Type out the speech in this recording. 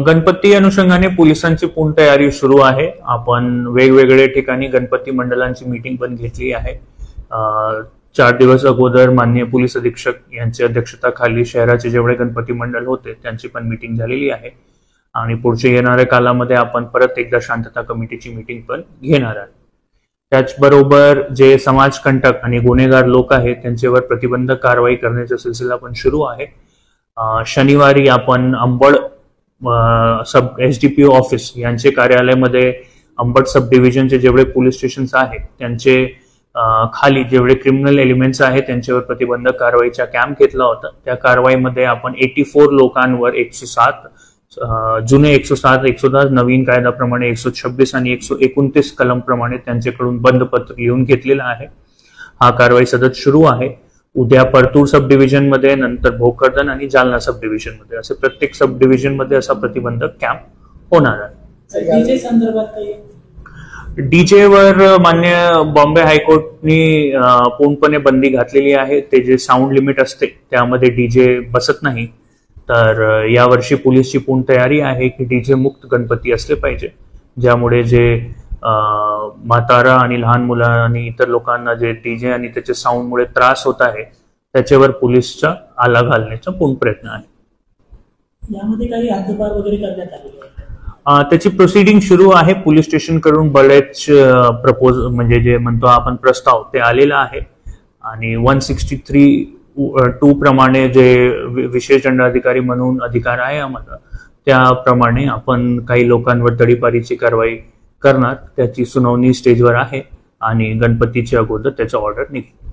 गणपती अनुषंगाने पोलिसांची पूर्ण तयारी सुरू आहे। आपण वेगवेगळे ठिकाणी गणपती मंडळांची मीटिंग पण घेतली आहे। 4 दिवस अगोदर माननीय पोलीस अधीक्षक यांच्या अध्यक्षताखाली शहराचे जेवढे गणपती मंडळ होते त्यांची पण मीटिंग झालेली आहे आणि पुढच्या येणाऱ्या कालामध्ये आपण परत एकदा शांतता कमिटीची मीटिंग पण घेणार आहे। त्याचबरोबर जे समाजकंटक आणि गुन्हेगार लोक आहेत त्यांच्यावर प्रतिबंधक कारवाई करण्याचा सिलसिला पण सुरू आहे। शनिवारी आपण अंबड सब SDPO ऑफिस यांचे कार्यालयामध्ये अंबड सब डिव्हिजनचे जेवढे पोलीस स्टेशन्स आहेत त्यांचे खाली जेवढे क्रिमिनल एलिमेंट्स आहेत त्यांच्यावर प्रतिबंधक कारवाईचा कॅम्प घेतला होता। त्या कारवाईमध्ये आपण 84 लोकांवर 107 जुने 107, 110 नवीन कायद्याप्रमाणे 126 आणि 129 कलम प्रमाणे त्यांच्याकडून बंधपत्र लिहून घेतलेला आहे। हा कारवाई सतत सुरू आहे। उद्या परतूर सब डिव्हिजन मध्ये, नंतर भोकरदन आणि जालना सब डिव्हिजन मध्ये असे प्रत्येक सब डिव्हिजन मध्ये असा प्रतिबंधक कॅम्प होणार आहे। डीजे वर मान्य बॉम्बे हायकोर्टनी पूर्णपणे बंदी घातलेली आहे। ते जे साऊंड लिमिट असते त्यामध्ये डीजे बसत नाही। तर यावर्षी पोलीसची पूर्ण तयारी आहे की डीजे मुक्त गणपती असले पाहिजे, ज्यामुळे जे म्हातारा आणि लहान मुलं आणि इतर लोकांना जे डीजे आणि त्याच्या साऊंडमुळे त्रास होत आहे त्याच्यावर पोलीसचा आला घालण्याचा पूर्ण प्रयत्न आहे। यामध्ये काही हद्दपार वगैरे करण्यात आलेली आहे? त्याची प्रोसिडिंग सुरू आहे। पोलीस स्टेशन कडून बरेच म्हणजे जे म्हणतो आपण प्रस्ताव ते आलेला आहे आणि 163(2) प्रमाणे जे विशेष दंडाधिकारी म्हणून अधिकार आहे आम्हाला, त्याप्रमाणे आपण काही लोकांवर तडीपारीची कारवाई करणार। त्याची सुनावणी स्टेजवर आहे आणि गणपतीच्या अगोदर त्याचा ऑर्डर निघेल।